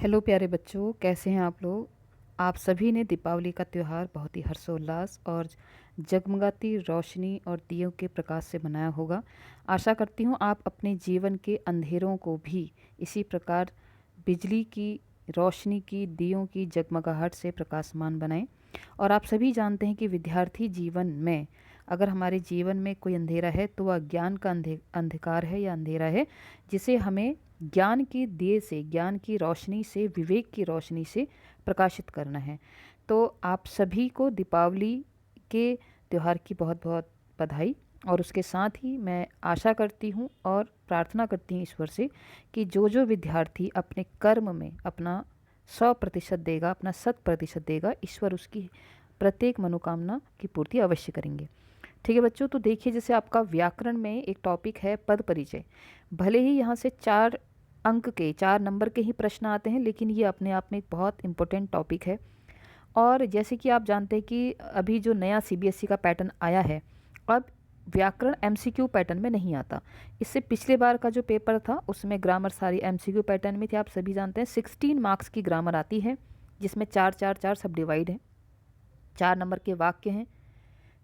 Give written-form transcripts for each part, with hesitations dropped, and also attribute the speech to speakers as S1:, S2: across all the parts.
S1: Hello प्यारे बच्चों, कैसे हैं आप लोग। आप सभी ने दीपावली का त्यौहार बहुत ही हर्षोल्लास और जगमगाती रोशनी और दियों के प्रकाश से मनाया होगा। आशा करती हूँ आप अपने जीवन के अंधेरों को भी इसी प्रकार बिजली की रोशनी की दियों की जगमगाहट से प्रकाशमान बनाएं। और आप सभी जानते हैं कि विद्यार्थी जीवन में अगर हमारे जीवन में कोई अंधेरा है तो वह ज्ञान का अंधकार है या अंधेरा है, जिसे हमें ज्ञान के दिए से, ज्ञान की रोशनी से, विवेक की रोशनी से प्रकाशित करना है। तो आप सभी को दीपावली के त्यौहार की बहुत बहुत बधाई। और उसके साथ ही मैं आशा करती हूँ और प्रार्थना करती हूँ ईश्वर से कि जो जो विद्यार्थी अपने कर्म में अपना 100% देगा, अपना 100% देगा, ईश्वर उसकी प्रत्येक मनोकामना की पूर्ति अवश्य करेंगे। ठीक है बच्चों, तो देखिए जैसे आपका व्याकरण में एक टॉपिक है पद परिचय। भले ही यहाँ से 4 अंक के 4 नंबर के ही प्रश्न आते हैं, लेकिन ये अपने आप में एक बहुत इंपॉर्टेंट टॉपिक है। और जैसे कि आप जानते हैं कि अभी जो नया सीबीएसई का पैटर्न आया है, अब व्याकरण एमसीक्यू पैटर्न में नहीं आता। इससे पिछले बार का जो पेपर था उसमें ग्रामर सारी एमसीक्यू पैटर्न में थी। आप सभी जानते हैं 16 मार्क्स की ग्रामर आती है, जिसमें 4 4 4 सब डिवाइड है। 4 नंबर के वाक्य हैं,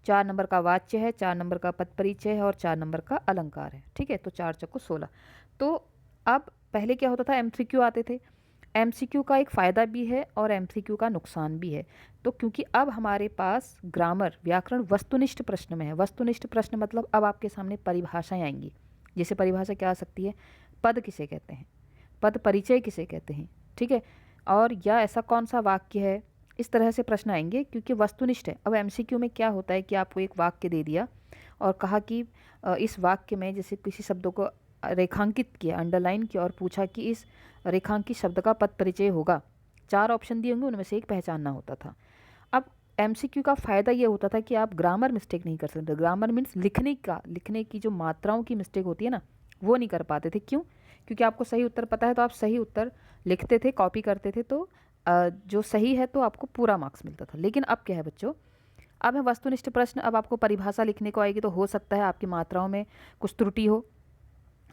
S1: 4 नंबर का वाच्य है, 4 नंबर का पद परिचय है और 4 नंबर का अलंकार है। ठीक है, तो 4 चौको 16। तो अब पहले क्या होता था, एमसीक्यू आते थे। एमसीक्यू का एक फ़ायदा भी है और एमसीक्यू का नुकसान भी है। तो क्योंकि अब हमारे पास ग्रामर व्याकरण वस्तुनिष्ठ प्रश्न में है। वस्तुनिष्ठ प्रश्न मतलब अब आपके सामने परिभाषाएं आएंगी। जैसे परिभाषा क्या आ सकती है, पद किसे कहते हैं, पद परिचय किसे कहते हैं, ठीक है, और या ऐसा कौन सा वाक्य है, इस तरह से प्रश्न आएंगे क्योंकि वस्तुनिष्ठ है। अब एमसीक्यू में क्या होता है कि आपको एक वाक्य दे दिया और कहा कि इस वाक्य में जैसे किसी शब्दों को रेखांकित किया, अंडरलाइन किया और पूछा कि इस रेखांकित शब्द का पद परिचय होगा। 4 ऑप्शन दिए होंगे, उनमें से एक पहचानना होता था। अब एमसीक्यू का फ़ायदा ये होता था कि आप ग्रामर मिस्टेक नहीं कर सकते। ग्रामर मीन्स लिखने की जो मात्राओं की मिस्टेक होती है ना, वो नहीं कर पाते थे। क्यों? क्योंकि आपको सही उत्तर पता है तो आप सही उत्तर लिखते थे, कॉपी करते थे, तो जो सही है तो आपको पूरा मार्क्स मिलता था। लेकिन अब क्या है बच्चों, अब है वस्तुनिष्ठ प्रश्न। अब आपको परिभाषा लिखने को आएगी तो हो सकता है आपकी मात्राओं में कुछ त्रुटि हो,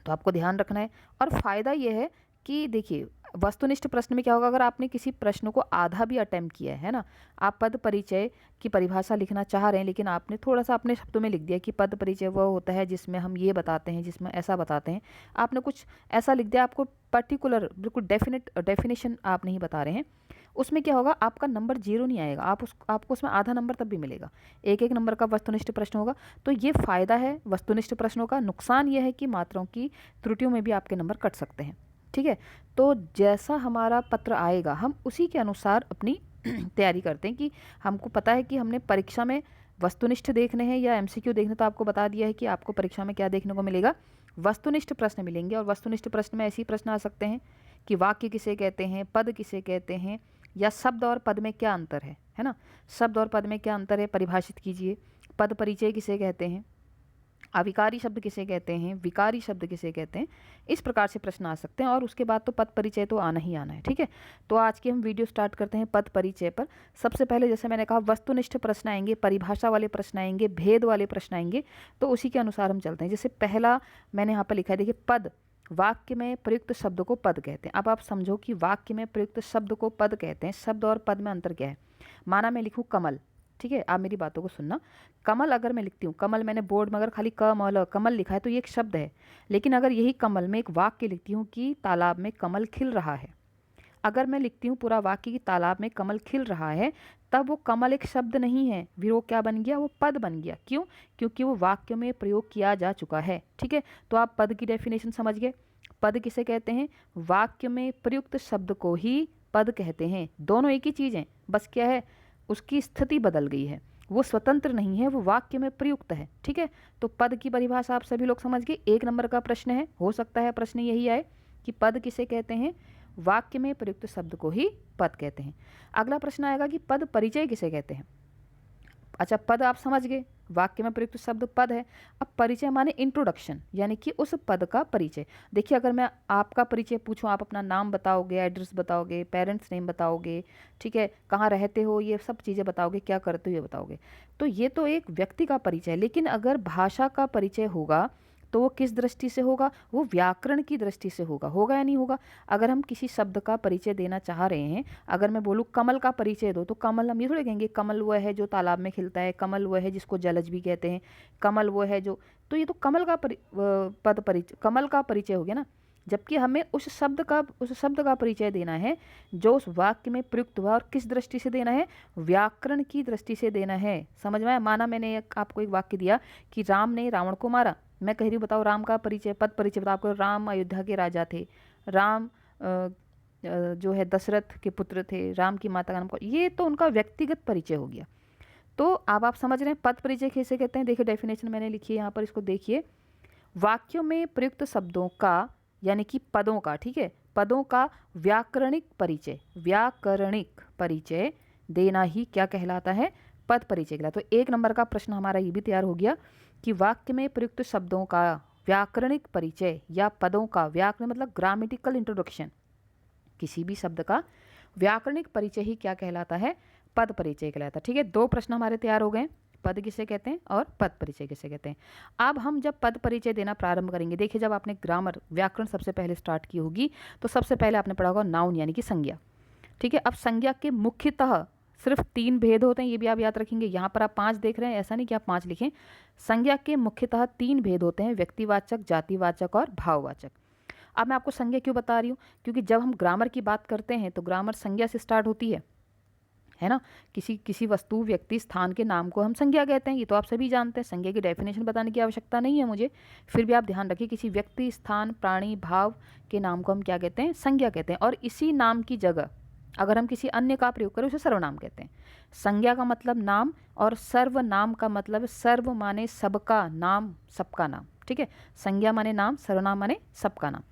S1: तो आपको ध्यान रखना है। और फ़ायदा ये है कि देखिए वस्तुनिष्ठ प्रश्न में क्या होगा, अगर आपने किसी प्रश्न को आधा भी अटेम्प्ट किया है ना, आप पद परिचय की परिभाषा लिखना चाह रहे हैं लेकिन आपने थोड़ा सा अपने शब्दों में लिख दिया कि पद परिचय वह होता है जिसमें हम ये बताते हैं, जिसमें ऐसा बताते हैं, आपने कुछ ऐसा लिख दिया, आपको पर्टिकुलर बिल्कुल डेफिनेशन आप नहीं बता रहे हैं, उसमें क्या होगा, आपका नंबर 0 नहीं आएगा, आपको उसमें आधा नंबर तब भी मिलेगा। एक एक नंबर का वस्तुनिष्ठ प्रश्न होगा। तो ये फ़ायदा है वस्तुनिष्ठ प्रश्नों का। नुकसान ये है कि मात्राओं की त्रुटियों में भी आपके नंबर कट सकते हैं। ठीक है, तो जैसा हमारा पत्र आएगा हम उसी के अनुसार अपनी तैयारी करते हैं। कि हमको पता है कि हमने परीक्षा में वस्तुनिष्ठ देखने हैं या एमसीक्यू देखने, तो आपको बता दिया है कि आपको परीक्षा में क्या देखने को मिलेगा, वस्तुनिष्ठ प्रश्न मिलेंगे। और वस्तुनिष्ठ प्रश्न में ऐसे ही प्रश्न आ सकते हैं कि वाक्य किसे कहते हैं, पद किसे कहते हैं, या शब्द और पद में क्या अंतर है ना, शब्द और पद में क्या अंतर है परिभाषित कीजिए। पद परिचय किसे कहते हैं, अविकारी शब्द किसे कहते हैं, विकारी शब्द किसे कहते हैं, इस प्रकार से प्रश्न आ सकते हैं। और उसके बाद तो पद परिचय तो आना ही आना है। ठीक है, तो आज की हम वीडियो स्टार्ट करते हैं पद परिचय पर। सबसे पहले जैसे मैंने कहा वस्तुनिष्ठ प्रश्न आएंगे, परिभाषा वाले प्रश्न आएंगे, भेद वाले प्रश्न आएंगे, तो उसी के अनुसार हम चलते हैं। जैसे पहला मैंने यहाँ पर लिखा है, देखिए पद, वाक्य में प्रयुक्त शब्द को पद कहते हैं। अब आप समझो कि वाक्य में प्रयुक्त शब्द को पद कहते हैं, शब्द और पद में अंतर क्या है। माना मैं लिखूँ कमल, ठीक है, आप मेरी बातों को सुनना। कमल अगर मैं लिखती हूँ, कमल मैंने बोर्ड में अगर खाली कमल कमल लिखा है तो ये एक शब्द है। लेकिन अगर यही कमल में एक वाक्य लिखती हूँ कि तालाब में कमल खिल रहा है, अगर मैं लिखती हूँ पूरा वाक्य कि तालाब में कमल खिल रहा है, तब वो कमल एक शब्द नहीं है, फिर वो क्या बन गया, वो पद बन गया। क्यों? क्योंकि वो वाक्य में प्रयोग किया जा चुका है। ठीक है, तो आप पद की डेफिनेशन समझ गए। पद किसे कहते हैं, वाक्य में प्रयुक्त शब्द को ही पद कहते हैं। दोनों एक ही चीज़ हैं, बस क्या है, उसकी स्थिति बदल गई है, वो स्वतंत्र नहीं है, वो वाक्य में प्रयुक्त है। ठीक है, तो पद की परिभाषा आप सभी लोग समझ गए। 1 नंबर का प्रश्न है, हो सकता है प्रश्न यही आए कि पद किसे कहते हैं, वाक्य में प्रयुक्त शब्द को ही पद कहते हैं। अगला प्रश्न आएगा कि पद परिचय किसे कहते हैं। अच्छा, पद आप समझ गए, वाक्य में प्रयुक्त शब्द पद है। अब परिचय माने इंट्रोडक्शन, यानी कि उस पद का परिचय। देखिए अगर मैं आपका परिचय पूछूं, आप अपना नाम बताओगे, एड्रेस बताओगे, पेरेंट्स नेम बताओगे, ठीक है, कहाँ रहते हो, ये सब चीज़ें बताओगे, क्या करते हो ये बताओगे, तो ये तो एक व्यक्ति का परिचय है। लेकिन अगर भाषा का परिचय होगा तो वो किस दृष्टि से होगा, वो व्याकरण की दृष्टि से होगा। होगा या नहीं होगा? अगर हम किसी शब्द का परिचय देना चाह रहे हैं, अगर मैं बोलूँ कमल का परिचय दो, तो कमल हम ये थोड़े कहेंगे कमल वो है जो तालाब में खिलता है, कमल वो है जिसको जलज भी कहते हैं, कमल वो है जो, तो ये तो कमल का पद परिचय, कमल का परिचय हो गया ना। जबकि हमें उस शब्द का परिचय देना है जो उस वाक्य में प्रयुक्त हुआ, और किस दृष्टि से देना है, व्याकरण की दृष्टि से देना है। समझ में आया? माना मैंने आपको एक वाक्य दिया कि राम ने रावण को मारा, मैं कह रही बताओ राम का परिचय, पद परिचय बताओ आपको, राम अयोध्या के राजा थे, राम जो है दशरथ के पुत्र थे, राम की माता का नाम, ये तो उनका व्यक्तिगत परिचय हो गया। तो अब आप समझ रहे हैं पद परिचय कैसे कहते हैं। देखिए डेफिनेशन मैंने लिखी है यहाँ पर, इसको देखिए। वाक्यों में प्रयुक्त शब्दों का, यानी कि पदों का, ठीक है, पदों का व्याकरणिक परिचय, व्याकरणिक परिचय देना ही क्या कहलाता है, पद परिचय कहलाता है। तो 1 नंबर का प्रश्न हमारा ये भी तैयार हो गया कि वाक्य में प्रयुक्त शब्दों का व्याकरणिक परिचय या पदों का, व्याकरण मतलब ग्रामेटिकल इंट्रोडक्शन, किसी भी शब्द का व्याकरणिक परिचय ही क्या कहलाता है, पद परिचय कहलाता है। ठीक है, 2 प्रश्न हमारे तैयार हो गए, पद किसे कहते हैं और पद परिचय किसे कहते हैं। अब हम जब पद परिचय देना प्रारंभ करेंगे, देखिए जब आपने ग्रामर व्याकरण सबसे पहले स्टार्ट की होगी तो सबसे पहले आपने पढ़ा होगा नाउन यानी कि संज्ञा। ठीक है, अब संज्ञा के मुख्यतः सिर्फ 3 भेद होते हैं, ये भी आप याद रखेंगे। यहाँ पर आप 5 देख रहे हैं, ऐसा नहीं कि आप 5 लिखें। संज्ञा के मुख्यतः 3 भेद होते हैं, व्यक्तिवाचक, जातिवाचक और भाववाचक। अब मैं आपको संज्ञा क्यों बता रही हूँ, क्योंकि जब हम ग्रामर की बात करते हैं तो ग्रामर संज्ञा से स्टार्ट होती है ना। किसी वस्तु, व्यक्ति, स्थान के नाम को हम संज्ञा कहते हैं, ये तो आप सभी जानते हैं। संज्ञा की डेफिनेशन बताने की आवश्यकता नहीं है मुझे, फिर भी आप ध्यान रखिए, किसी व्यक्ति, स्थान, प्राणी, भाव के नाम को हम क्या कहते हैं, संज्ञा कहते हैं। और इसी नाम की जगह अगर हम किसी अन्य का प्रयोग करें उसे सर्वनाम कहते हैं। संज्ञा का मतलब नाम और सर्वनाम का मतलब, सर्व माने सबका, नाम सबका नाम। ठीक है, संज्ञा माने नाम, सर्वनाम माने सबका नाम।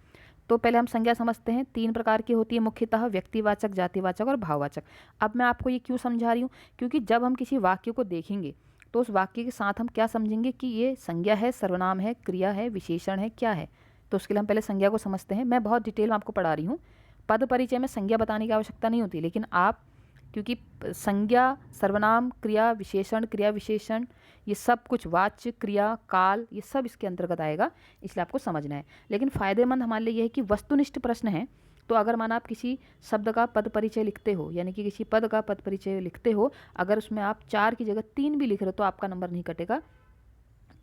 S1: तो पहले हम संज्ञा समझते हैं, 3 प्रकार की होती है मुख्यतः, व्यक्तिवाचक, जातिवाचक और भाववाचक। अब मैं आपको ये क्यों समझा रही हूँ, क्योंकि जब हम किसी वाक्य को देखेंगे तो उस वाक्य के साथ हम क्या समझेंगे कि ये संज्ञा है, सर्वनाम है, क्रिया है, विशेषण है, क्या है। तो उसके लिए हम पहले संज्ञा को समझते हैं। मैं बहुत डिटेल में आपको पढ़ा रही हूँ, पद परिचय में संज्ञा बताने की आवश्यकता नहीं होती, लेकिन आप, क्योंकि संज्ञा, सर्वनाम, क्रिया विशेषण, ये सब कुछ, वाच्य, क्रिया, काल, ये सब इसके अंतर्गत आएगा, इसलिए आपको समझना है। लेकिन फ़ायदेमंद हमारे लिए यह है कि वस्तुनिष्ठ प्रश्न है, तो अगर माना आप किसी शब्द का पद परिचय लिखते हो, यानी कि किसी पद का पद परिचय लिखते हो, अगर उसमें आप 4 की जगह 3 भी लिख रहे हो तो आपका नंबर नहीं कटेगा,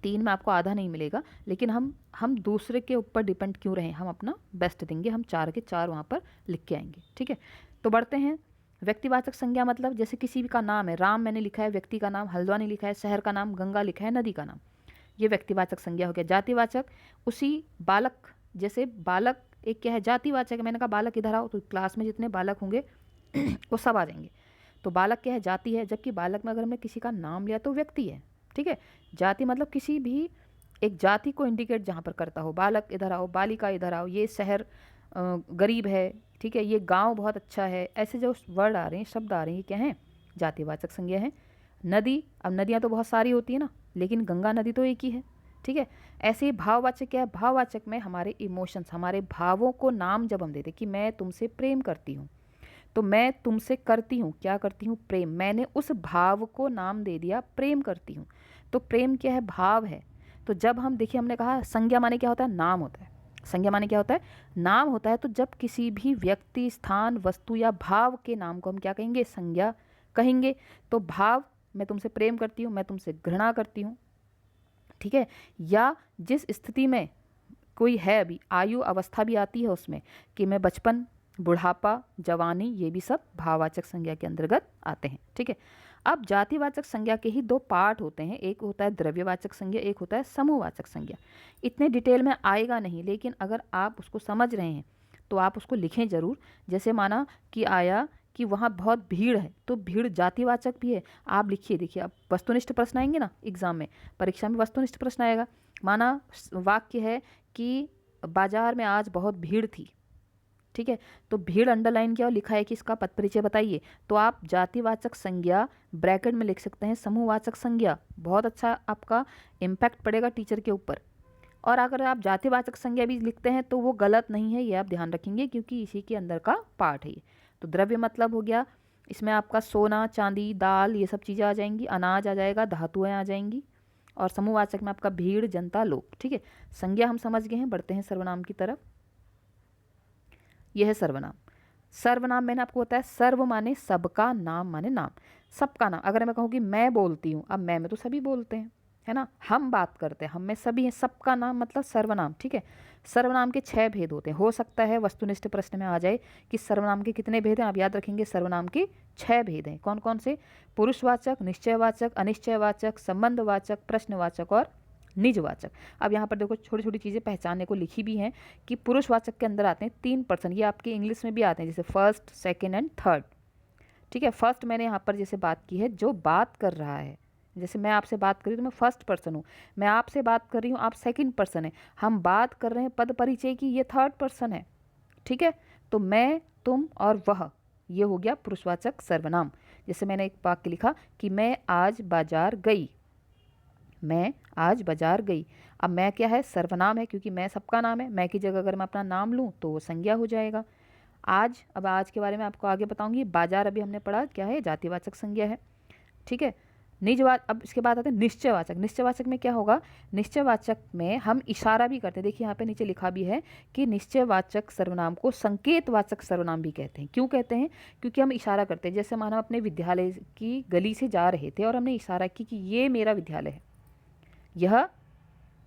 S1: 3 में आपको आधा नहीं मिलेगा। लेकिन हम दूसरे के ऊपर डिपेंड क्यों रहें, हम अपना बेस्ट देंगे, हम 4 के 4 वहाँ पर लिख के आएंगे। ठीक है, तो बढ़ते हैं। व्यक्तिवाचक संज्ञा मतलब जैसे किसी भी का नाम है, राम मैंने लिखा है, व्यक्ति का नाम हल्द्वानी लिखा है, शहर का नाम गंगा लिखा है, नदी का नाम, ये व्यक्तिवाचक संज्ञा हो गया। जातिवाचक, उसी बालक, जैसे बालक एक क्या है, जातिवाचक है। मैंने कहा बालक इधर आओ, तो क्लास में जितने बालक होंगे वो सब आ जाएंगे। तो बालक क्या है, जाति है, जबकि बालक में अगर हमने किसी का नाम लिया तो व्यक्ति है। ठीक है, जाति मतलब किसी भी एक जाति को इंडिकेट जहाँ पर करता हो, बालक इधर आओ, बालिका इधर आओ, ये शहर गरीब है, ठीक है, ये गांव बहुत अच्छा है, ऐसे जो वर्ड आ रहे हैं, शब्द आ रहे हैं, ये क्या है, जातिवाचक संज्ञा है। नदी, अब नदियाँ तो बहुत सारी होती है ना, लेकिन गंगा नदी तो एक ही है। ठीक है, ऐसे ही भाववाचक क्या है, भाववाचक में हमारे इमोशंस, हमारे भावों को नाम जब हम देते कि मैं तुमसे प्रेम करती हूँ, तो मैं तुमसे करती हूँ, क्या करती हूँ, प्रेम, मैंने उस भाव को नाम दे दिया, प्रेम करती हूँ। तो प्रेम क्या है, भाव है। तो जब हम देखिए, हमने कहा संज्ञा माने क्या होता है, नाम होता है। संज्ञा माने क्या होता है, नाम होता है। तो जब किसी भी व्यक्ति, स्थान, वस्तु या भाव के नाम को हम क्या कहेंगे, संज्ञा कहेंगे। तो भाव, मैं तुमसे प्रेम करती हूँ, मैं तुमसे घृणा करती हूँ। ठीक है, या जिस स्थिति में कोई है, अभी आयु अवस्था भी आती है उसमें, कि मैं बचपन, बुढ़ापा, जवानी, ये भी सब भाववाचक संज्ञा के अंतर्गत आते हैं। ठीक है, अब जातिवाचक संज्ञा के ही 2 पार्ट होते हैं, एक होता है द्रव्यवाचक संज्ञा, एक होता है समूहवाचक संज्ञा। इतने डिटेल में आएगा नहीं, लेकिन अगर आप उसको समझ रहे हैं तो आप उसको लिखें ज़रूर। जैसे माना कि आया कि वहाँ बहुत भीड़ है, तो भीड़ जातिवाचक भी है, आप लिखिए। देखिए, अब वस्तुनिष्ठ प्रश्न आएंगे ना एग्जाम में, परीक्षा में वस्तुनिष्ठ प्रश्न आएगा। माना वाक्य है कि बाजार में आज बहुत भीड़ थी। ठीक है, तो भीड़ अंडरलाइन किया और लिखा है कि इसका पद परिचय बताइए, तो आप जातिवाचक संज्ञा ब्रैकेट में लिख सकते हैं, समूहवाचक संज्ञा। बहुत अच्छा आपका इम्पैक्ट पड़ेगा टीचर के ऊपर। और अगर आप जातिवाचक संज्ञा भी लिखते हैं तो वो गलत नहीं है, ये आप ध्यान रखेंगे, क्योंकि इसी के अंदर का पार्ट है ये। तो द्रव्य मतलब हो गया, इसमें आपका सोना, चांदी, दाल, ये सब चीज़ें आ जाएंगी, अनाज आ जाएगा, धातुएँ आ जाएंगी। और समूहवाचक में आपका भीड़, जनता, लोग। ठीक है, संज्ञा हम समझ गए हैं, बढ़ते हैं सर्वनाम की तरफ। यह है सर्वनाम। सर्वनाम मैंने आपको बताया, सर्व माने सबका, नाम माने नाम, सबका नाम। अगर मैं कहूँ कि मैं बोलती हूँ, अब मैं में तो सभी बोलते हैं, है ना, हम बात करते हैं, हम में सभी हैं, सबका नाम मतलब सर्वनाम। ठीक है, सर्वनाम के 6 भेद होते हैं। हो सकता है वस्तुनिष्ठ प्रश्न में आ जाए कि सर्वनाम के कितने भेद हैं, आप याद रखेंगे सर्वनाम के 6 भेद हैं। कौन कौन से? पुरुषवाचक, निश्चयवाचक, अनिश्चयवाचक, संबंधवाचक, प्रश्नवाचक और निजवाचक। अब यहाँ पर देखो छोटी छोटी चीज़ें पहचानने को लिखी भी हैं कि पुरुषवाचक के अंदर आते हैं 3%, ये आपके इंग्लिश में भी आते हैं, जैसे फर्स्ट, सेकेंड एंड थर्ड। ठीक है, फर्स्ट मैंने यहाँ पर जैसे बात की है, जो बात कर रहा है, जैसे मैं आपसे बात कर रही हूँ तो मैं फर्स्ट पर्सन हूँ, मैं आपसे बात कर रही हूँ, आप सेकंड पर्सन है, हम बात कर रहे हैं पद परिचय की, ये थर्ड पर्सन है। ठीक है, तो मैं, तुम और वह, ये हो गया पुरुषवाचक सर्वनाम। जैसे मैंने एक वाक्य लिखा कि मैं आज बाजार गई, मैं आज बाजार गई। अब मैं क्या है? सर्वनाम है, क्योंकि मैं सबका नाम है। मैं की जगह अगर मैं अपना नाम लूँ तो वो संज्ञा हो जाएगा। आज, अब आज के बारे में आपको आगे बताऊंगी। बाजार अभी हमने पढ़ा क्या है? जातिवाचक संज्ञा है। ठीक है, अब इसके बाद आते हैं निश्चयवाचक। निश्चयवाचक में क्या होगा? निश्चयवाचक में हम इशारा भी करते हैं। देखिए यहाँ पे नीचे लिखा भी है कि निश्चयवाचक सर्वनाम को संकेतवाचक सर्वनाम भी कहते हैं। क्यों कहते हैं? क्योंकि हम इशारा करते हैं। जैसे मानो अपने विद्यालय की गली से जा रहे थे और हमने इशारा की कि ये मेरा विद्यालय है, यह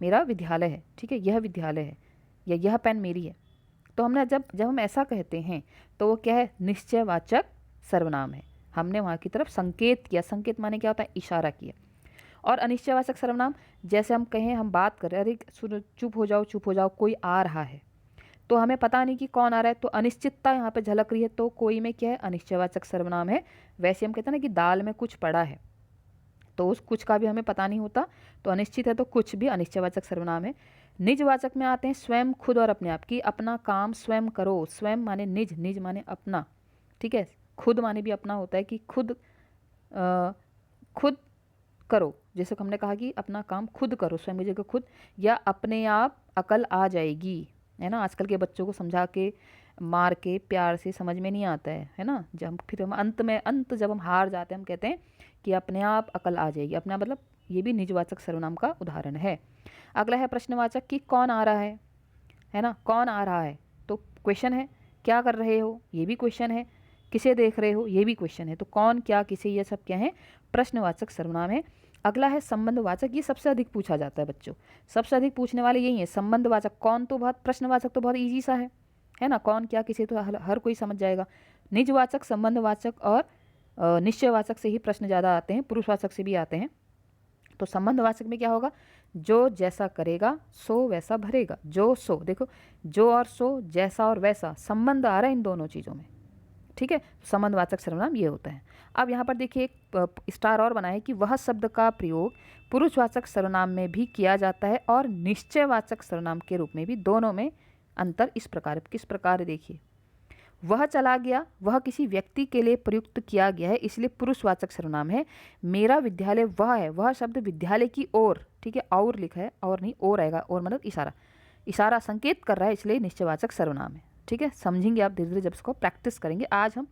S1: मेरा विद्यालय है। ठीक है, यह विद्यालय है, या यह पेन मेरी है। तो हमने जब हम ऐसा कहते हैं तो वो क्या है? निश्चयवाचक सर्वनाम है। हमने वहाँ की तरफ संकेत किया। संकेत माने क्या होता है? इशारा किया। और अनिश्चयवाचक सर्वनाम, जैसे हम कहें, हम बात कर रहे हैं, अरे सुनो, चुप हो जाओ, चुप हो जाओ, कोई आ रहा है, तो हमें पता नहीं कि कौन आ रहा है, तो अनिश्चितता यहाँ पे झलक रही है, तो कोई में क्या है? अनिश्चयवाचक सर्वनाम है। वैसे हम कहते हैं ना कि दाल में कुछ पड़ा है, तो उस कुछ का भी हमें पता नहीं होता, तो अनिश्चित है, तो कुछ भी अनिश्चयवाचक सर्वनाम है। निजवाचक में आते हैं स्वयं, खुद और अपने आप की। अपना काम स्वयं करो। स्वयं माने निज, निज माने अपना। ठीक है, खुद माने भी अपना होता है कि खुद खुद करो। जैसे हमने कहा कि अपना काम खुद करो, स्वयं की जगह खुद, या अपने आप अकल आ जाएगी, है ना। आजकल के बच्चों को समझा के, मार के, प्यार से समझ में नहीं आता है ना। जब फिर हम अंत जब हम हार जाते हैं, हम कहते हैं कि अपने आप अकल आ जाएगी। अपना मतलब ये भी निजवाचक सर्वनाम का उदाहरण है। अगला है प्रश्नवाचक कि कौन आ रहा है ना। कौन आ रहा है तो क्वेश्चन है। क्या कर रहे हो, ये भी क्वेश्चन है। किसे देख रहे हो, ये भी क्वेश्चन है। तो कौन, क्या, किसे, ये सब क्या है? प्रश्नवाचक सर्वनाम है। अगला है संबंधवाचक। ये सबसे अधिक पूछा जाता है बच्चों, सबसे अधिक पूछने वाले यही है। संबंधवाचक कौन तो बहुत, प्रश्नवाचक तो बहुत ईजी सा है ना। कौन, क्या, किसे तो हर कोई समझ जाएगा। निजवाचक, संबंधवाचक और निश्चयवाचक से ही प्रश्न ज़्यादा आते हैं, पुरुषवाचक से भी आते हैं। तो संबंधवाचक में क्या होगा? जो जैसा करेगा सो वैसा भरेगा। जो सो, देखो जो और सो, जैसा और वैसा, संबंध आ रहा है इन दोनों चीज़ों में। ठीक है, संबंधवाचक सर्वनाम ये होता है। अब यहाँ पर देखिए एक स्टार और बना है कि वह शब्द का प्रयोग पुरुषवाचक सर्वनाम में भी किया जाता है और निश्चयवाचक सर्वनाम के रूप में भी। दोनों में अंतर इस प्रकार, किस प्रकार देखिए। वह चला गया, वह किसी व्यक्ति के लिए प्रयुक्त किया गया है, इसलिए पुरुषवाचक सर्वनाम है। मेरा विद्यालय वह है, वह शब्द विद्यालय की ओर, ठीक है, और लिखा है, और नहीं, और आएगा, और मतलब इशारा, इशारा संकेत कर रहा है, इसलिए निश्चयवाचक सर्वनाम है। ठीक है, समझेंगे आप धीरे धीरे जब इसको प्रैक्टिस करेंगे। आज हम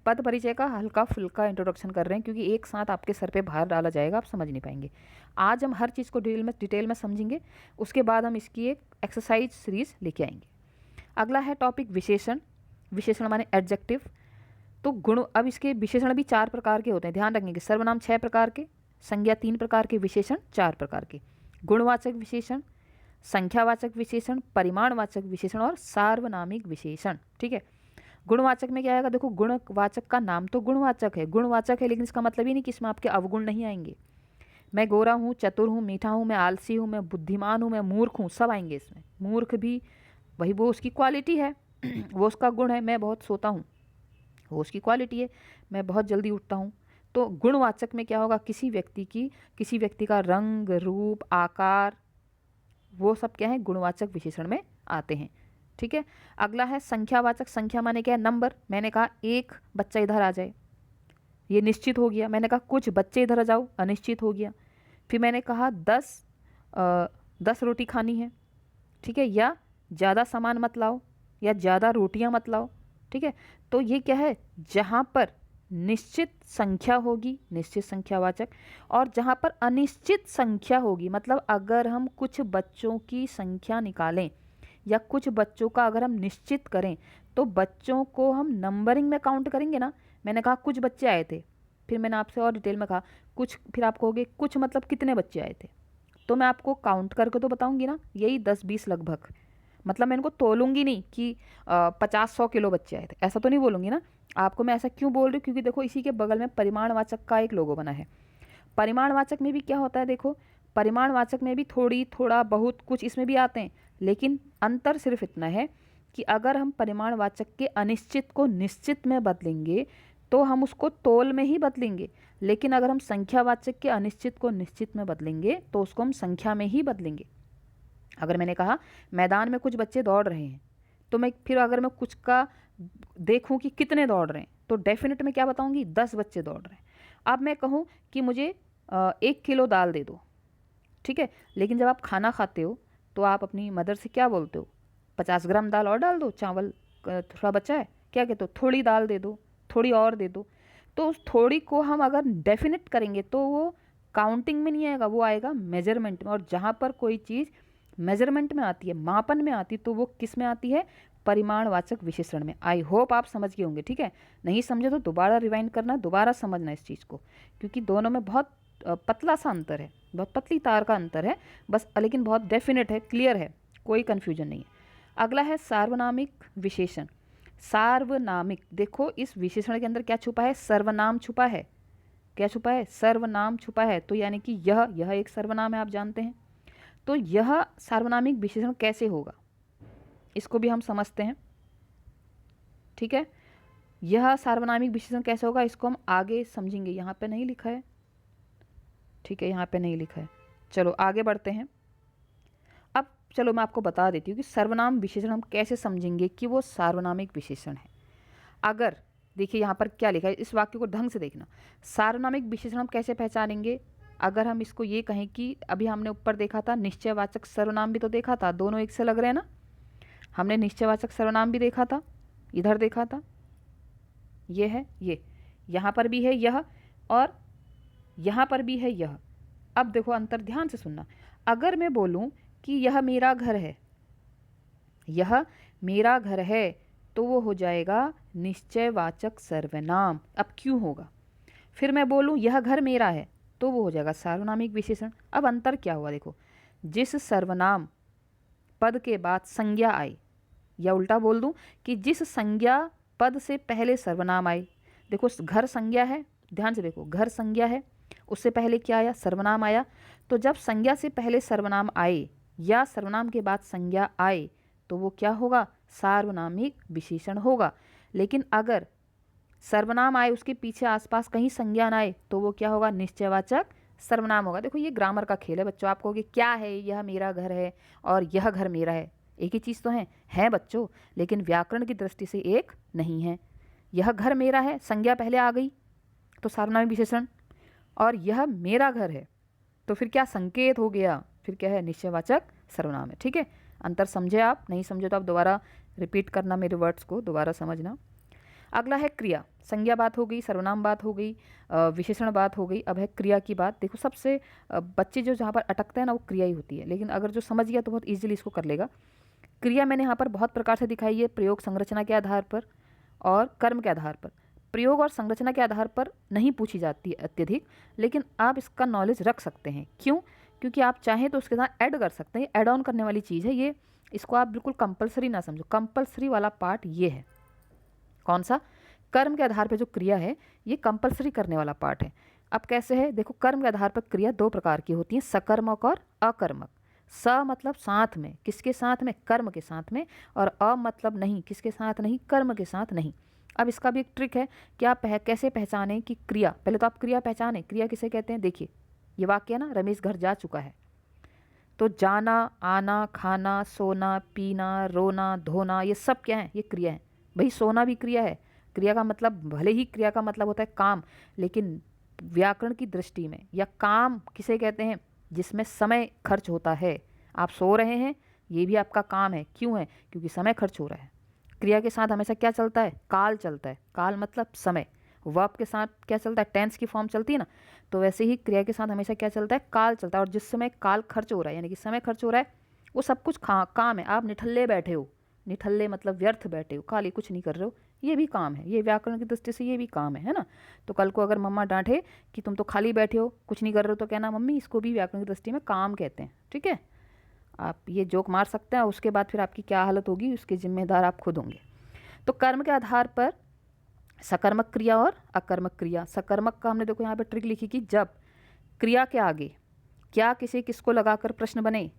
S1: पद परिचय का हल्का फुल्का इंट्रोडक्शन कर रहे हैं, क्योंकि एक साथ आपके सर पे भार डाला जाएगा, आप समझ नहीं पाएंगे। आज हम हर चीज़ को डिटेल में समझेंगे, उसके बाद हम इसकी एक एक्सरसाइज सीरीज लेके आएंगे। अगला है टॉपिक विशेषण। विशेषण माने एडजेक्टिव। तो गुण, अब इसके विशेषण भी 4 प्रकार के होते हैं, ध्यान रखेंगे। सर्वनाम 6 प्रकार के, संज्ञा 3 प्रकार के, विशेषण 4 प्रकार के। गुणवाचक विशेषण, संख्यावाचक विशेषण, परिमाणवाचक विशेषण और सार्वनामिक विशेषण। ठीक है, गुणवाचक में क्या आएगा? देखो, गुणवाचक का नाम तो गुणवाचक है, गुणवाचक है, लेकिन इसका मतलब ही नहीं कि इसमें आपके अवगुण नहीं आएंगे। मैं गोरा हूँ, चतुर हूँ, मीठा हूँ, मैं आलसी हूँ, मैं बुद्धिमान हूँ, मैं मूर्ख हूँ, सब आएंगे इसमें। मूर्ख भी वही, वो उसकी क्वालिटी है वो उसका गुण है। मैं बहुत सोता हूँ, वो उसकी क्वालिटी है। मैं बहुत जल्दी उठता हूँ। तो गुणवाचक में क्या होगा? किसी व्यक्ति का रंग, रूप, आकार, वो सब क्या है? गुणवाचक विशेषण में आते हैं। ठीक है, अगला है संख्यावाचक। संख्या माने क्या है? नंबर। मैंने कहा एक बच्चा इधर आ जाए, ये निश्चित हो गया। मैंने कहा कुछ बच्चे इधर आ जाओ, अनिश्चित हो गया। फिर मैंने कहा 10 रोटी खानी है, ठीक है, या ज़्यादा सामान मत लाओ, या ज़्यादा रोटियां मत लाओ। ठीक है, तो ये क्या है? जहाँ पर निश्चित संख्या होगी, निश्चित संख्यावाचक। और जहाँ पर अनिश्चित संख्या होगी, मतलब अगर हम कुछ बच्चों की संख्या निकालें या कुछ बच्चों का अगर हम निश्चित करें, तो बच्चों को हम नंबरिंग में काउंट करेंगे ना। मैंने कहा कुछ बच्चे आए थे, फिर मैंने आपसे और डिटेल में कहा कुछ, फिर आप कहोगे कुछ मतलब कितने बच्चे आए थे, तो मैं आपको काउंट करके तो बताऊंगी ना, यही 10-20 लगभग। मतलब मैं इनको तोलूंगी नहीं कि 50-100 किलो बच्चे आए थे, ऐसा तो नहीं बोलूंगी ना आपको। मैं ऐसा क्यों बोल रही हूँ, क्योंकि देखो इसी के बगल में परिमाणवाचक का एक लोगो बना है। परिमाणवाचक में भी क्या होता है, देखो परिमाणवाचक में भी थोड़ी थोड़ा बहुत कुछ इसमें भी आते हैं, लेकिन अंतर सिर्फ इतना है कि अगर हम परिमाणवाचक के अनिश्चित को निश्चित में बदलेंगे तो हम उसको तोल में ही बदलेंगे, लेकिन अगर हम संख्यावाचक के अनिश्चित को निश्चित में बदलेंगे तो उसको हम संख्या में ही बदलेंगे। अगर मैंने कहा मैदान में कुछ बच्चे दौड़ रहे हैं, तो मैं फिर अगर मैं कुछ का देखूं कि कितने दौड़ रहे हैं, तो डेफिनेट में क्या बताऊंगी, 10 बच्चे दौड़ रहे हैं। अब मैं कहूं कि मुझे 1 किलो दाल दे दो, ठीक है, लेकिन जब आप खाना खाते हो तो आप अपनी मदर से क्या बोलते हो, 50 ग्राम दाल और डाल दो, चावल थोड़ा बचा है, क्या कहते हो, थोड़ी दाल दे दो, थोड़ी और दे दो। तो उस थोड़ी को हम अगर डेफिनेट करेंगे तो वो काउंटिंग में नहीं आएगा, वो आएगा मेजरमेंट में। और जहाँ पर कोई चीज़ मेजरमेंट में आती है, मापन में आती, तो वो किस में आती है, परिमाणवाचक विशेषण में। आई होप आप समझ गए होंगे, ठीक है। नहीं समझे तो दोबारा रिवाइंड करना, दोबारा समझना इस चीज़ को, क्योंकि दोनों में बहुत पतला सा अंतर है, बहुत पतली तार का अंतर है बस, लेकिन बहुत डेफिनेट है, क्लियर है, कोई कन्फ्यूजन नहीं है। अगला है सार्वनामिक विशेषण। सार्वनामिक, देखो इस विशेषण के अंदर क्या छुपा है, सर्वनाम छुपा है। क्या छुपा है, सर्वनाम छुपा है। तो यानी कि यह एक सर्वनाम है, आप जानते हैं। तो यह सार्वनामिक विशेषण कैसे होगा, इसको भी हम समझते हैं, ठीक है। यह सार्वनामिक विशेषण कैसे होगा, इसको हम आगे समझेंगे। यहाँ पे नहीं लिखा है, ठीक है, यहाँ पे नहीं लिखा है। चलो आगे बढ़ते हैं। अब चलो मैं आपको बता देती हूँ कि सर्वनाम विशेषण हम कैसे समझेंगे कि वो सार्वनामिक विशेषण है। अगर देखिए यहाँ पर क्या लिखा है, इस वाक्य को ढंग से देखना। सार्वनामिक विशेषण हम कैसे पहचानेंगे, अगर हम इसको ये कहें कि अभी हमने ऊपर देखा था निश्चयवाचक सर्वनाम भी तो देखा था, दोनों एक से लग रहे हैं ना। हमने निश्चयवाचक सर्वनाम भी देखा था, इधर देखा था, ये है, ये यहाँ पर भी है यह, और यहाँ पर भी है यह। अब देखो अंतर, ध्यान से सुनना। अगर मैं बोलूँ कि यह मेरा घर है, यह मेरा घर है, तो वो हो जाएगा निश्चयवाचक सर्वनाम। अब क्यों होगा, फिर मैं बोलूँ यह घर मेरा है, तो वो हो जाएगा सार्वनामिक विशेषण। अब अंतर क्या हुआ, देखो जिस सर्वनाम पद के बाद संज्ञा आई, या उल्टा बोल दूं कि जिस संज्ञा पद से पहले सर्वनाम आई। देखो घर संज्ञा है, ध्यान से देखो, घर संज्ञा है, उससे पहले क्या आया, सर्वनाम आया। तो जब संज्ञा से पहले सर्वनाम आए या सर्वनाम के बाद संज्ञा आए, तो वो क्या होगा, सार्वनामिक विशेषण होगा। लेकिन अगर सर्वनाम आए, उसके पीछे आसपास कहीं संज्ञा ना आए, तो वो क्या होगा, निश्चयवाचक सर्वनाम होगा। देखो ये ग्रामर का खेल है बच्चों, आप कहोगे क्या है, यह मेरा घर है और यह घर मेरा है, एक ही चीज़ तो है बच्चों, लेकिन व्याकरण की दृष्टि से एक नहीं है। यह घर मेरा है, संज्ञा पहले आ गई तो सार्वनामिक विशेषण, और यह मेरा घर है तो फिर क्या संकेत हो गया, फिर क्या है, निश्चयवाचक सर्वनाम है, ठीक है। अंतर समझे आप, नहीं समझे तो आप दोबारा रिपीट करना, मेरे वर्ड्स को दोबारा समझना। अगला है क्रिया। संज्ञा बात हो गई, सर्वनाम बात हो गई, विशेषण बात हो गई, अब है क्रिया की बात। देखो सबसे बच्चे जो जहाँ पर अटकते हैं ना, वो क्रिया ही होती है, लेकिन अगर जो समझ गया तो बहुत ईजिली इसको कर लेगा। क्रिया मैंने यहाँ पर बहुत प्रकार से दिखाई है, प्रयोग संरचना के आधार पर और कर्म के आधार पर। प्रयोग और संरचना के आधार पर नहीं पूछी जाती है अत्यधिक, लेकिन आप इसका नॉलेज रख सकते हैं। क्यों, क्योंकि आप चाहें तो उसके साथ ऐड कर सकते हैं, ऐड ऑन करने वाली चीज़ है ये, इसको आप बिल्कुल कंपलसरी ना समझो। कंपलसरी वाला पार्ट ये है, कौन सा, कर्म के आधार पर जो क्रिया है ये कंपलसरी करने वाला पार्ट है। अब कैसे है, देखो कर्म के आधार पर क्रिया दो प्रकार की होती है, सकर्मक और अकर्मक। स मतलब साथ में, किसके साथ में, कर्म के साथ में, और अ मतलब नहीं, किसके साथ नहीं, कर्म के साथ नहीं। अब इसका भी एक ट्रिक है कि आप कैसे पहचानें कि क्रिया, पहले तो आप क्रिया पहचानें, क्रिया किसे कहते हैं। देखिए ये वाक्य है ना, रमेश घर जा चुका है, तो जाना, आना, खाना, सोना, पीना, रोना, धोना, ये सब क्या है, ये क्रिया है। भाई सोना भी क्रिया है, क्रिया का मतलब, भले ही क्रिया का मतलब होता है काम, लेकिन व्याकरण की दृष्टि में या काम किसे कहते हैं, जिसमें समय खर्च होता है। आप सो रहे हैं, ये भी आपका काम है, क्यों है, क्योंकि समय खर्च हो रहा है। क्रिया के साथ हमेशा क्या चलता है, काल चलता है, काल मतलब समय, वर्ब के साथ क्या चलता है, टेंस की फॉर्म चलती है ना, तो वैसे ही क्रिया के साथ हमेशा क्या चलता है, काल चलता है। और जिस समय काल खर्च हो रहा है यानी कि समय खर्च हो रहा है, वो सब कुछ काम है। आप निठल्ले बैठे हो, निठल्ले मतलब व्यर्थ बैठे हो, खाली कुछ नहीं कर रहे हो, ये भी काम है, ये व्याकरण की दृष्टि से ये भी काम है ना। तो कल को अगर मम्मा डांटे कि तुम तो खाली बैठे हो, कुछ नहीं कर रहे हो, तो कहना मम्मी इसको भी व्याकरण की दृष्टि में काम कहते हैं। ठीक है, आप ये जोक मार सकते हैं, उसके बाद फिर आपकी क्या हालत होगी उसके जिम्मेदार आप खुद होंगे। तो कर्म के आधार पर सकर्मक क्रिया और अकर्मक क्रिया। सकर्मक का हमने देखो यहाँ पे ट्रिक लिखी कि जब क्रिया के आगे क्या किसी किसको लगाकर प्रश्न बने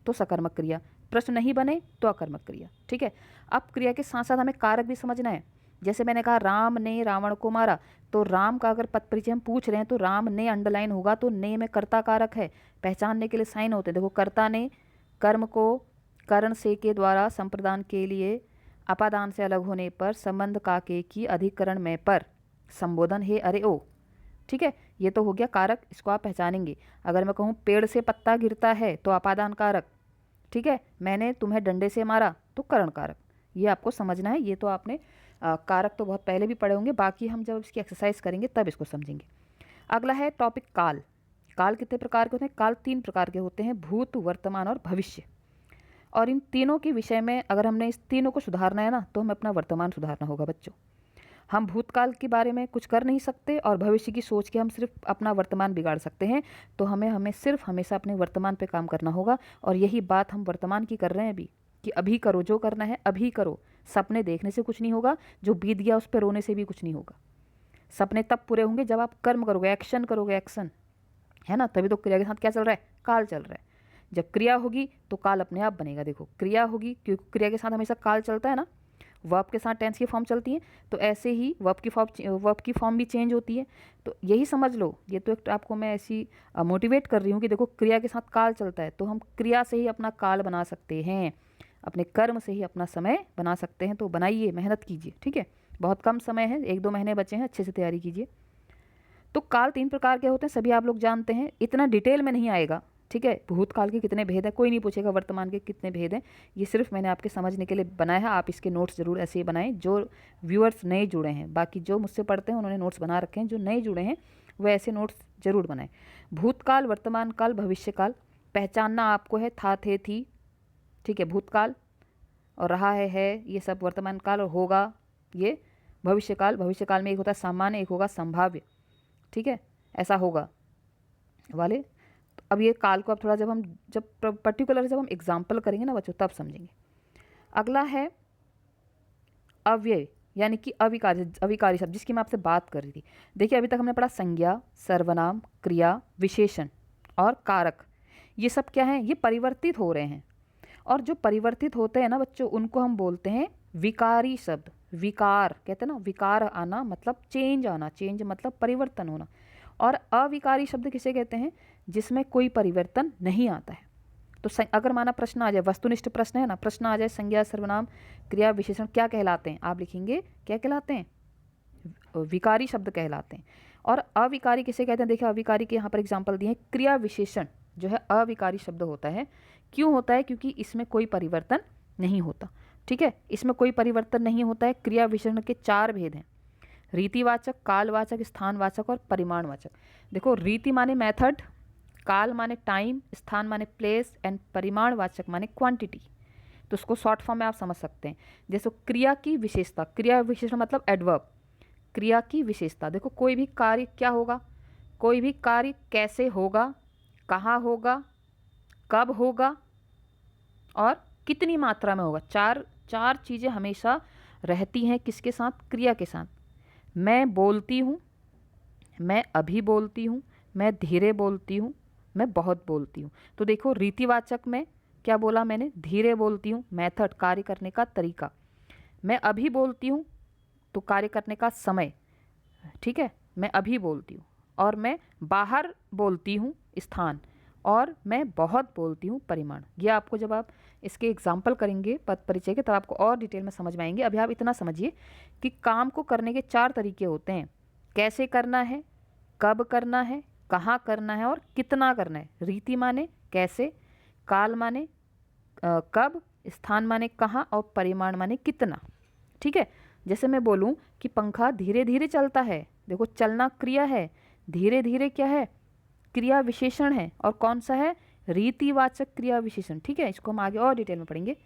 S1: तो सकर्मक क्रिया, प्रश्न नहीं बने तो अकर्मक क्रिया। ठीक है, अब क्रिया के साथ साथ हमें कारक भी समझना है। जैसे मैंने कहा राम ने रावण को मारा, तो राम का अगर पद परिचय हम पूछ रहे हैं तो राम ने अंडरलाइन होगा, तो ने में कर्ता कारक है, पहचानने के लिए साइन होते हैं। देखो कर्ता ने कर्म को करण से के द्वारा संप्रदान के लिए अपादान से अलग होने पर संबंध का के की अधिकरण में पर संबोधन है अरे ओ। ठीक है, ये तो हो गया कारक, इसको आप पहचानेंगे। अगर मैं कहूँ पेड़ से पत्ता गिरता है तो अपादान कारक। ठीक है, मैंने तुम्हें डंडे से मारा तो करण कारक। ये आपको समझना है। ये तो आपने कारक तो बहुत पहले भी पढ़े होंगे, बाकी हम जब इसकी एक्सरसाइज करेंगे तब इसको समझेंगे। अगला है टॉपिक काल। काल कितने प्रकार के होते हैं, काल 3 प्रकार के होते हैं, भूत, वर्तमान और भविष्य। और इन तीनों के विषय में अगर हमने इस तीनों को सुधारना है ना, तो हमें अपना वर्तमान सुधारना होगा बच्चों। हम भूतकाल के बारे में कुछ कर नहीं सकते और भविष्य की सोच के हम सिर्फ अपना वर्तमान बिगाड़ सकते हैं। तो हमें सिर्फ हमेशा अपने वर्तमान पे काम करना होगा। और यही बात हम वर्तमान की कर रहे हैं अभी, कि अभी करो, जो करना है अभी करो। सपने देखने से कुछ नहीं होगा, जो बीत गया उस पर रोने से भी कुछ नहीं होगा। सपने तब पूरे होंगे जब आप कर्म करोगे, एक्शन करोगे, एक्शन, है ना। तभी तो क्रिया के साथ क्या चल रहा है, काल चल रहा है। जब क्रिया होगी तो काल अपने आप बनेगा। देखो क्रिया होगी, क्योंकि क्रिया के साथ हमेशा काल चलता है ना, वर्ब के साथ टेंस की फॉर्म चलती है, तो ऐसे ही वर्ब की फॉर्म भी चेंज होती है। तो यही समझ लो, ये तो एक आपको मैं ऐसी मोटिवेट कर रही हूँ कि देखो क्रिया के साथ काल चलता है, तो हम क्रिया से ही अपना काल बना सकते हैं, अपने कर्म से ही अपना समय बना सकते हैं। तो बनाइए, मेहनत कीजिए। ठीक है, बहुत कम समय है, 1-2 महीने बचे हैं, अच्छे से तैयारी कीजिए। तो काल 3 प्रकार के होते हैं, सभी आप लोग जानते हैं, इतना डिटेल में नहीं आएगा। ठीक है, भूतकाल के कितने भेद हैं कोई नहीं पूछेगा, वर्तमान के कितने भेद हैं, ये सिर्फ मैंने आपके समझने के लिए बनाया है। आप इसके नोट्स जरूर ऐसे ही बनाएं जो व्यूअर्स नए जुड़े हैं। बाकी जो मुझसे पढ़ते हैं उन्होंने नोट्स बना रखे हैं, जो नए जुड़े हैं वो ऐसे नोट्स जरूर बनाएं। भूतकाल, वर्तमान काल, भविष्य काल पहचानना आपको है, था, थे, थी। ठीक है, भूतकाल और रहा है, ये सब वर्तमान काल, और होगा ये भविष्य काल। भविष्य काल में एक होता है सामान्य, एक होगा संभाव्य। ठीक है, ऐसा होगा वाले। तो अब ये काल को अब थोड़ा जब पर्टिकुलर जब हम एग्जाम्पल करेंगे ना बच्चों, तब समझेंगे। अगला है अव्यय, यानी कि अविकारी शब्द, जिसकी मैं आपसे बात कर रही थी। देखिए अभी तक हमने पढ़ा संज्ञा, सर्वनाम, क्रिया, विशेषण और कारक। ये सब क्या है, ये परिवर्तित हो रहे हैं। और जो परिवर्तित होते हैं ना बच्चों, उनको हम बोलते हैं विकारी शब्द। विकार कहते हैं ना, विकार आना मतलब चेंज आना, चेंज मतलब परिवर्तन होना। और अविकारी शब्द किसे कहते हैं, जिसमें कोई परिवर्तन नहीं आता है। तो अगर माना प्रश्न आ जाए, वस्तुनिष्ठ प्रश्न है ना, प्रश्न आ जाए संज्ञा, सर्वनाम, क्रिया, विशेषण क्या कहलाते हैं, आप लिखेंगे क्या कहलाते हैं, विकारी शब्द कहलाते हैं। और अविकारी किसे कहते हैं, देखिए अविकारी के यहाँ पर एग्जाम्पल दिए हैं। क्रिया विशेषण जो है अविकारी शब्द होता है। क्यों होता है, क्योंकि इसमें कोई परिवर्तन नहीं होता। ठीक है, इसमें कोई परिवर्तन नहीं होता है। क्रिया विशेषण के 4 भेद हैं, रीतिवाचक, कालवाचक, स्थानवाचक और परिमाणवाचक। देखो रीति माने मेथड, काल माने टाइम, स्थान माने प्लेस एंड परिमाणवाचक माने क्वांटिटी। तो उसको शॉर्ट फॉर्म में आप समझ सकते हैं। जैसे क्रिया की विशेषता, क्रिया विशेषण मतलब एडवर्ब, क्रिया की विशेषता। देखो कोई भी कार्य क्या होगा, कोई भी कार्य कैसे होगा, कहाँ होगा, कब होगा और कितनी मात्रा में होगा। चार चीज़ें हमेशा रहती हैं किसके साथ, क्रिया के साथ। मैं बोलती हूँ, मैं अभी बोलती हूँ, मैं धीरे बोलती हूँ, मैं बहुत बोलती हूँ। तो देखो रीतिवाचक में क्या बोला मैंने, धीरे बोलती हूँ, मेथड कार्य करने का तरीका। मैं अभी बोलती हूँ तो कार्य करने का समय। ठीक है, मैं अभी बोलती हूँ। और मैं बाहर बोलती हूँ, स्थान। और मैं बहुत बोलती हूँ, परिमाण। ये आपको जब आप इसके एग्जाम्पल करेंगे पद परिचय के, तब आपको और डिटेल में समझ में आएंगे। अभी आप इतना समझिए कि काम को करने के 4 तरीके होते हैं। कैसे करना है, कब करना है, कहाँ करना है और कितना करना है। रीति माने कैसे, काल माने कब, स्थान माने कहाँ और परिमाण माने कितना। ठीक है, जैसे मैं बोलूँ कि पंखा धीरे धीरे चलता है, देखो चलना क्रिया है, धीरे धीरे क्या है, क्रिया विशेषण है, और कौन सा है, रीतिवाचक क्रिया विशेषण। ठीक है, इसको हम आगे और डिटेल में पढ़ेंगे।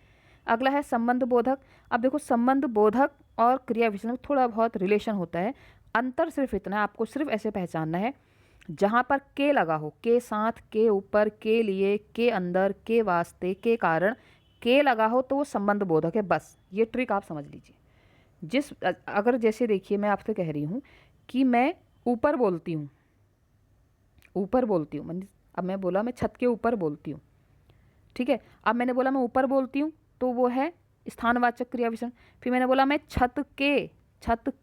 S1: अगला है संबंध बोधक। अब देखो संबंध बोधक और क्रिया विशेषण में थोड़ा बहुत रिलेशन होता है, अंतर सिर्फ इतना है, आपको सिर्फ ऐसे पहचानना है, जहाँ पर के लगा हो, के साथ, के ऊपर, के लिए, के अंदर, के वास्ते, के कारण, के लगा हो तो वो संबंध बोधक है। बस ये ट्रिक आप समझ लीजिए। अगर जैसे देखिए मैं आपसे कह रही हूँ कि मैं ऊपर बोलती हूँ, ऊपर बोलती हूँ, अब मैं बोला मैं छत के ऊपर बोलती हूँ, ठीक है, अब मैंने बोला मैं ऊपर बोलती हूँ तो वो है स्थानवाचक क्रिया विशेषण। फिर मैंने बोला मैं छत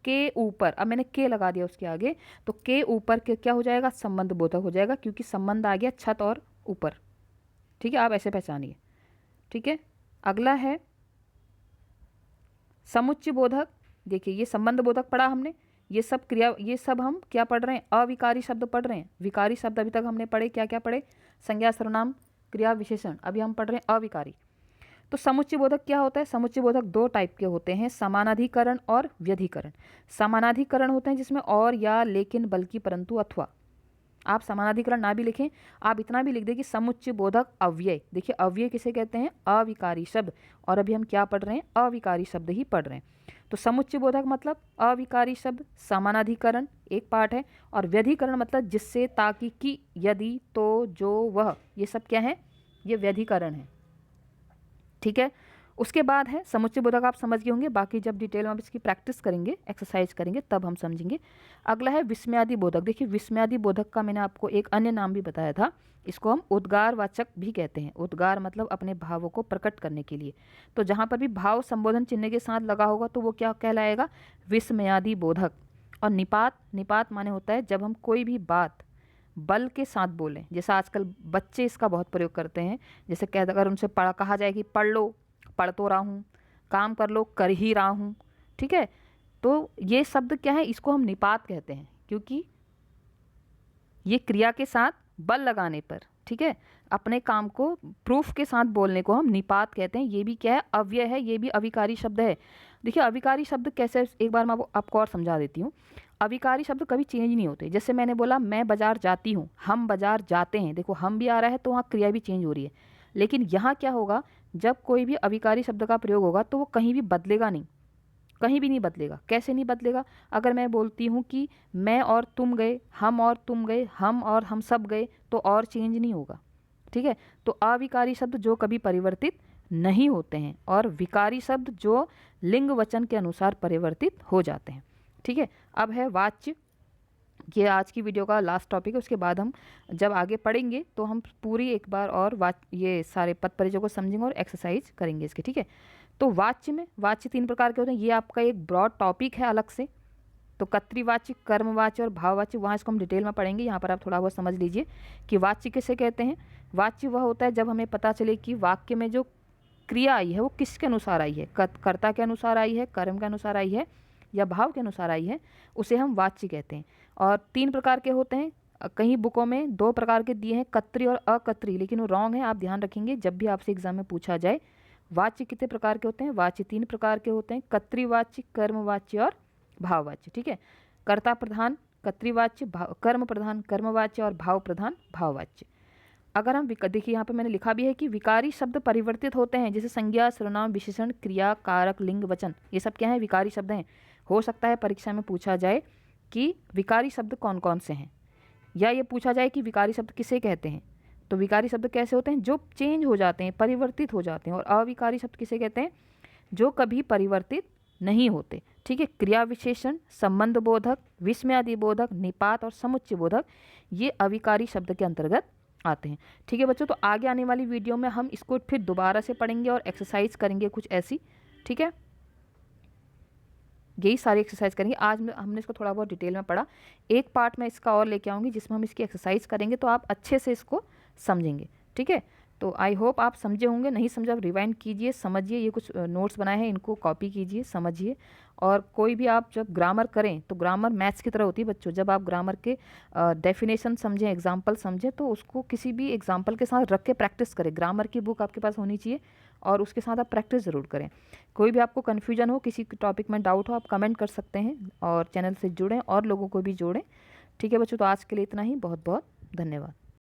S1: के ऊपर, अब मैंने के लगा दिया उसके आगे, तो के ऊपर के क्या हो जाएगा, संबंध बोधक हो जाएगा, क्योंकि संबंध आ गया छत और ऊपर। ठीक है, आप ऐसे पहचानिए। ठीक है, अगला है समुच्चय बोधक। देखिए ये संबंध बोधक पढ़ा हमने, ये सब हम क्या पढ़ रहे हैं, अविकारी शब्द पढ़ रहे हैं। विकारी शब्द अभी तक हमने पढ़े, क्या क्या पढ़े, संज्ञा, सर्वनाम, क्रिया, विशेषण। अभी हम पढ़ रहे हैं अविकारी। तो समुच्चय बोधक क्या होता है, समुच्चय बोधक दो टाइप के होते हैं, समानाधिकरण और व्यधिकरण। समानाधिकरण होते हैं जिसमें और, या, लेकिन, बल्कि, परंतु, अथवा। आप समानाधिकरण ना भी लिखें, आप इतना भी लिख दें कि समुच्चय बोधक अव्यय। देखिए अव्यय किसे कहते हैं, अविकारी शब्द, और अभी हम क्या पढ़ रहे हैं, अविकारी शब्द ही पढ़ रहे हैं। तो समुच्चय बोधक मतलब अविकारी शब्द, समानाधिकरण एक पार्ट है, और व्यधिकरण मतलब जिससे, ताकि, कि, यदि, तो, जो, वह, ये सब क्या है, ये व्यधिकरण है। ठीक है, उसके बाद है समुच्चय बोधक, आप समझ गए होंगे, बाकी जब डिटेल में आप इसकी प्रैक्टिस करेंगे, एक्सरसाइज करेंगे, तब हम समझेंगे। अगला है विस्मयादि बोधक। देखिए विस्मयादि बोधक का मैंने आपको एक अन्य नाम भी बताया था, इसको हम उद्गारवाचक भी कहते हैं। उद्गार मतलब अपने भावों को प्रकट करने के लिए, तो जहाँ पर भी भाव संबोधन चिन्ह के साथ लगा होगा तो वो क्या कहलाएगा, विस्मयादि बोधक। और निपात माने होता है जब हम कोई भी बात बल के साथ बोलें, जैसा आजकल बच्चे इसका बहुत प्रयोग करते हैं, जैसे अगर उनसे कहा जाए कि पढ़ लो, पढ़ तो रहा हूँ, काम कर लो, कर ही रहा हूँ। ठीक है, तो ये शब्द क्या है, इसको हम निपात कहते हैं, क्योंकि ये क्रिया के साथ बल लगाने पर, ठीक है, अपने काम को प्रूफ के साथ बोलने को हम निपात कहते हैं। ये भी क्या है, अव्यय है, ये भी अविकारी शब्द है। देखिए अविकारी शब्द कैसे, एक बार मैं आपको और समझा देती हूँ। अविकारी शब्द कभी चेंज नहीं होते। जैसे मैंने बोला मैं बाजार जाती हूँ, हम बाजार जाते हैं, देखो हम भी आ रहा है तो वहाँ क्रिया भी चेंज हो रही है। लेकिन यहाँ क्या होगा, जब कोई भी अविकारी शब्द का प्रयोग होगा तो वो कहीं भी बदलेगा नहीं, कहीं भी नहीं बदलेगा। कैसे नहीं बदलेगा, अगर मैं बोलती हूँ कि मैं और तुम गए, हम और तुम गए, हम और हम सब गए, तो और चेंज नहीं होगा। ठीक है, तो अविकारी शब्द जो कभी परिवर्तित नहीं होते हैं, और विकारी शब्द जो लिंग वचन के अनुसार परिवर्तित हो जाते हैं। ठीक है, अब है वाच्य। ये आज की वीडियो का लास्ट टॉपिक है, उसके बाद हम जब आगे पढ़ेंगे तो हम पूरी एक बार और ये सारे पद परिचय को समझेंगे और एक्सरसाइज करेंगे इसके। ठीक है, तो वाच्य 3 प्रकार के होते हैं, ये आपका एक ब्रॉड टॉपिक है अलग से। तो कर्तृवाच्य, कर्मवाच्य और भाववाच्य, वहाँ इसको हम डिटेल में पढ़ेंगे। यहाँ पर आप थोड़ा बहुत समझ लीजिए कि वाच्य किसे कहते हैं। वाच्य वह होता है जब हमें पता चले कि वाक्य में जो क्रिया आई है वो किसके अनुसार आई है, कर्ता के अनुसार आई है, कर्म के अनुसार आई है, या भाव के अनुसार आई है, उसे हम वाच्य कहते हैं। और 3 प्रकार के होते हैं, कहीं बुकों में 2 प्रकार के दिए हैं, कर्तृ और अकर्तृ, लेकिन वो रॉन्ग है, आप ध्यान रखेंगे जब भी आपसे एग्जाम में पूछा जाए। वाच्य कितने प्रकार के होते हैं, वाच्य 3 प्रकार के होते हैं, कर्तृवाच्य, कर्मवाच्य और भाववाच्य। ठीक है, कर्ता प्रधान कर्तृवाच्य, कर्म प्रधान कर्मवाच्य और भाव प्रधान भाववाच्य। अगर हम देखिए यहाँ पे मैंने लिखा भी है कि विकारी शब्द परिवर्तित होते हैं, जैसे संज्ञा, सर्वनाम, विशेषण, क्रिया, कारक, लिंग, वचन, ये सब क्या है, विकारी शब्द हैं। हो सकता है परीक्षा में पूछा जाए कि विकारी शब्द कौन कौन से हैं, या ये पूछा जाए कि विकारी शब्द किसे कहते हैं। तो विकारी शब्द कैसे होते हैं, जो चेंज हो जाते हैं, परिवर्तित हो जाते हैं। और अविकारी शब्द किसे कहते हैं, जो कभी परिवर्तित नहीं होते। ठीक है, क्रिया विशेषण, संबंध बोधक, विस्मयादि बोधक, निपात और समुच्चय बोधक, ये अविकारी शब्द के अंतर्गत आते हैं। ठीक है बच्चों, तो आगे आने वाली वीडियो में हम इसको फिर दोबारा से पढ़ेंगे और एक्सरसाइज करेंगे कुछ ऐसी। ठीक है, यही सारी एक्सरसाइज करेंगे। आज हमने इसको थोड़ा बहुत डिटेल में पढ़ा, एक पार्ट में इसका और लेके आऊँगी जिसमें हम इसकी एक्सरसाइज करेंगे, तो आप अच्छे से इसको समझेंगे। ठीक है, तो आई होप आप समझे होंगे, नहीं समझा आप रिवाइंड कीजिए, समझिए, ये कुछ नोट्स बनाए हैं, इनको कॉपी कीजिए, समझिए। और कोई भी आप जब ग्रामर करें तो ग्रामर मैथ्स की तरह होती है बच्चों। जब आप ग्रामर के डेफिनेशन समझें, एग्जाम्पल समझें, तो उसको किसी भी एग्जाम्पल के साथ रख के प्रैक्टिस करें। ग्रामर की बुक आपके पास होनी चाहिए और उसके साथ आप प्रैक्टिस ज़रूर करें। कोई भी आपको कन्फ्यूजन हो, किसी टॉपिक में डाउट हो, आप कमेंट कर सकते हैं और चैनल से जुड़ें और लोगों को भी जोड़ें। ठीक है बच्चों, तो आज के लिए इतना ही। बहुत बहुत धन्यवाद।